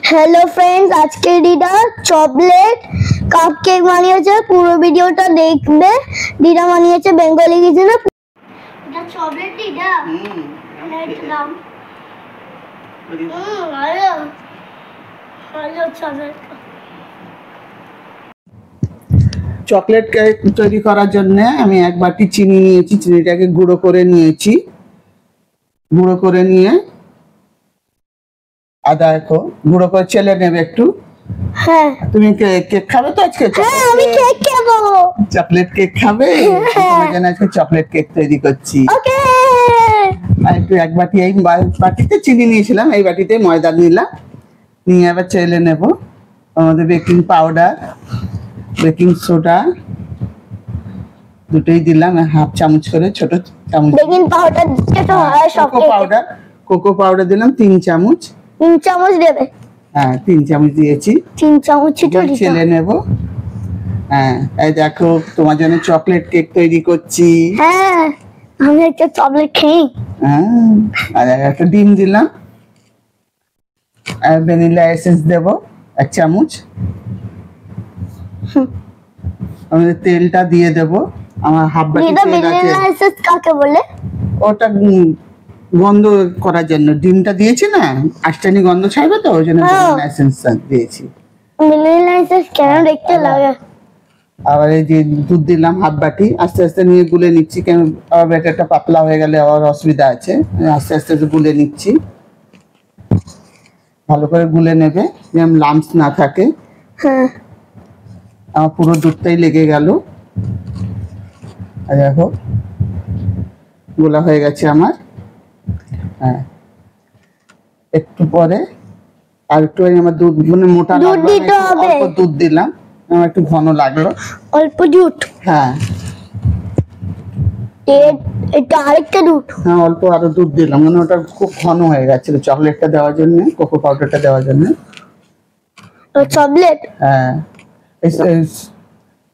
Hello friends, आज के दिदा chocolate cup cake বানিয়েছে। পুরো ভিডিওটা দেখবে। দিদা বানিয়েছে বেঙ্গলি কিচেনে। এটা চকলেট দিদা। এটা দাম। ভালো ভালো চকলেট। চকলেট কেক তৈরি করার জন্য আমি এক বাটি চিনি নিয়েছি। চিনিটাকে গুঁড়ো করে নিয়েছি। গুঁড়ো করে নিয়ে আদা দেখো গুঁড়ো করে চেলে নেবে একটু। হ্যাঁ, তুমি কেক খাবে তো আজকে? হ্যাঁ, আমি কেক খাবো। চকলেট কেক খাবে? তোমার জন্য আজকে চকলেট কেক তৈরি করছি। ওকে। আর একটু এক বাটি এই বাটিতে চিনি নিয়েছিলাম, এই বাটিতে ময়দা নিলাম। নিয়ে আবার চেলে নেব। আমাদের বেকিং পাউডার, বেকিং সোডা দুটোই দিলাম, হাফ চামচ করে, ছোট চামচ। বেকিং পাউডার যেটা হয় সব পাউডার, কোকো পাউডার দিলাম 3 চামচ। 3 চামচ দেবে? হ্যাঁ, 3 চামচ দিয়েছি। 3 চামচ ছোট ছেলে নেব। হ্যাঁ, এই দেখো তোমার জন্য চকলেট কেক তৈরি করছি। হ্যাঁ, আমি একটা চকলেট খাই। হ্যাঁ, আর একটা ডিম দিলাম। আর ভ্যানিলা এসেন্স দেব 1 চামচ। আমাদের তেলটা দিয়ে দেব। আমার হাফ বাটি তেল আছে। ভ্যানিলা এসেন্স কাকে বলে? ওটা গন্ধ করার জন্য ডিমটা দিয়েছি না, আষ্টানি গন্ধ ছাড়বে তো, ওই জন্য ভ্যানিলা এসেন্স দিয়েছি। ভ্যানিলা এসেন্স কেন দেখতে লাগে? আবার এই যে দুধ দিলাম হাফ বাটি। আস্তে আস্তে নিয়ে গুলে নিচ্ছি, কেন আবার ব্যাটারটা পাতলা হয়ে গেলে আবার অসুবিধা আছে। আস্তে আস্তে গুলে নিচ্ছি। ভালো করে গুলে নেবে যেন লাম্পস না থাকে। হ্যাঁ, আমার পুরো দুধটাই লেগে গেল। আর দেখো গোলা হয়ে গেছে আমার। হ্যাঁ, একটু পরে আর একটু আমার দুধ মানে মোটা লাগলো, অল্প দুধ দিলাম। আমার একটু ঘন লাগলো। অল্প দুধ? হ্যাঁ, এটা আরেকটা দুধ? হ্যাঁ, অল্প আরো দুধ দিলাম, মানে ওটা খুব ঘন হয়ে গেছিল চকলেটটা দেওয়ার জন্য, কোকো পাউডারটা দেওয়ার জন্য। চকলেট? হ্যাঁ,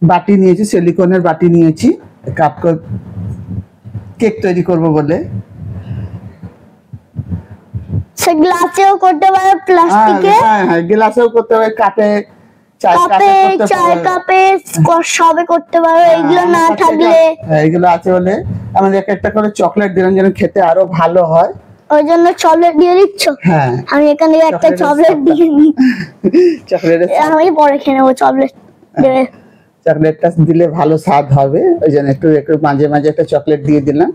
বাটি নিয়েছি, সিলিকনের বাটি নিয়েছি কাপ কেক তৈরি করব বলে। সে গ্লাসেও করতে পারে, প্লাস্টিকে? হ্যাঁ হ্যাঁ, গ্লাসেও করতে পারে, কাপে, চায়ের কাপে সবে করতে পারো। এগুলো না থাকলে? এগুলো আছে বলে আমাদের একটা করে চকলেট দিলাম যেন খেতে আরো ভালো হয়। ওই জন্য চকলেট দিয়ে দিচ্ছ? হ্যাঁ, আমি এখানে একটা চকলেট দিয়ে নি। আমি পরে খেয়ে নেবো চকলেট। দেবে? চকলেটটা দিলে ভালো স্বাদ হবে, ওই জন্য একটু একটু মাঝে মাঝে একটা চকলেট দিয়ে দিলাম।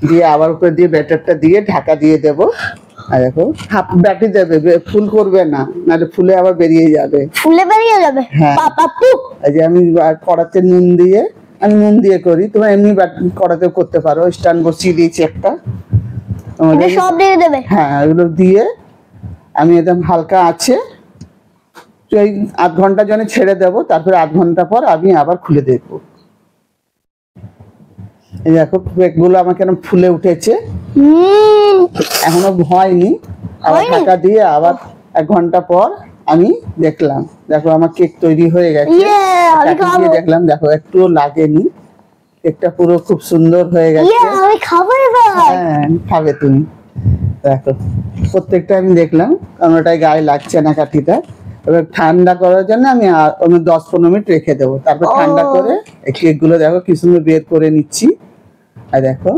দিয়ে আবার উপরে দিয়ে ব্যাটারটা দিয়ে ঢাকা দিয়ে দেবো। আর দেখো হাফ বাটি দেবে, ফুল করবে না, নাহলে ফুলে আবার বেরিয়ে যাবে। ফুলে বেরিয়ে যাবে? হ্যাঁ, এই যে আমি কড়াতে নুন দিয়ে করি, তোমরা এমনি কড়াতেও করতে পারো। স্ট্যান্ড বসিয়ে দিয়েছি একটা। সব দিয়ে দেবে? হ্যাঁ, এগুলো দিয়ে আমি একদম হালকা আছে ওই আধ ঘন্টার জন্য ছেড়ে দেবো। তারপরে আধ ঘন্টা পর আমি আবার খুলে দেখবো। এই দেখো কেকগুলো আমার কেন ফুলে উঠেছে। এখনো হয়নি। আবার ঢাকা দিয়ে আবার 1 ঘন্টা পর আমি দেখলাম, দেখো আমার কেক তৈরি হয়ে গেছে। দেখলাম, দেখো একটুও লাগেনি, কেকটা পুরো খুব সুন্দর হয়ে গেছে। আমি খাবো এবার। হ্যাঁ, খাবে তুমি। দেখো প্রত্যেকটা আমি দেখলাম, কোনোটাই গায়ে লাগছে না কাঠিটা। এবার ঠান্ডা করার জন্য আমি 10-15 মিনিট রেখে দেবো। তারপর ঠান্ডা করে এই কেকগুলো দেখো কি সুন্দর বের করে নিচ্ছি। আর দেখো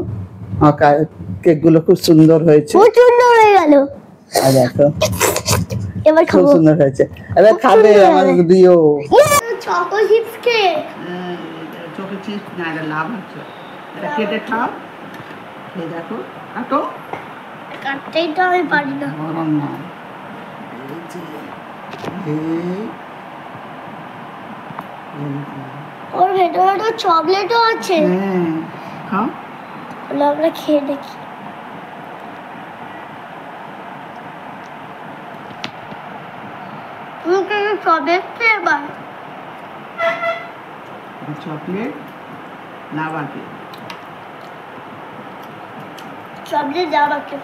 কেকগুলো খুব সুন্দর হয়েছে। খুব সুন্দর হয়ে গেল। আর দেখো এবার খুব সুন্দর হয়েছে। এবার খাবে আমার দিও। Choco chips cake. Choco chips না, এটা লাভ হচ্ছে। এটা কেটে খাও। এই দেখো কাটো। কাটতেই তো আমি পারি না। ওর ভেতরে তো চকলেটও আছে। হ্যাঁ, আমরা খেয়ে দেখি। Chocolate flavour. চকলেট না বাকি চকলেট যা বাকি।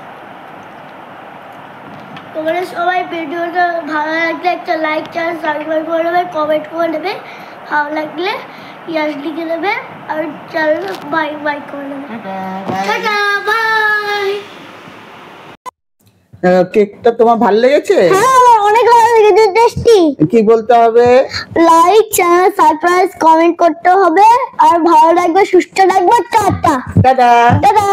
তোমরা সবাই ভিডিওটা ভালো লাগলে একটা লাইক, চ্যানেল সাবস্ক্রাইব করে দেবে, কমেন্ট করে দেবে। ভালো লাগলে ইয়াস লিখে দেবে আর চ্যানেল বাই করে দেবে। Tata bye. কেকটা তোমার ভালো লেগেছে? হ্যাঁ, অনেক কিন্তু টেস্টি। কি বলতে হবে? লাইক, চ্যানেল সাবস্ক্রাইব, কমেন্ট করতে হবে। আর ভালো লাগবে, সুস্থ লাগবে। Tata tata. টাটা।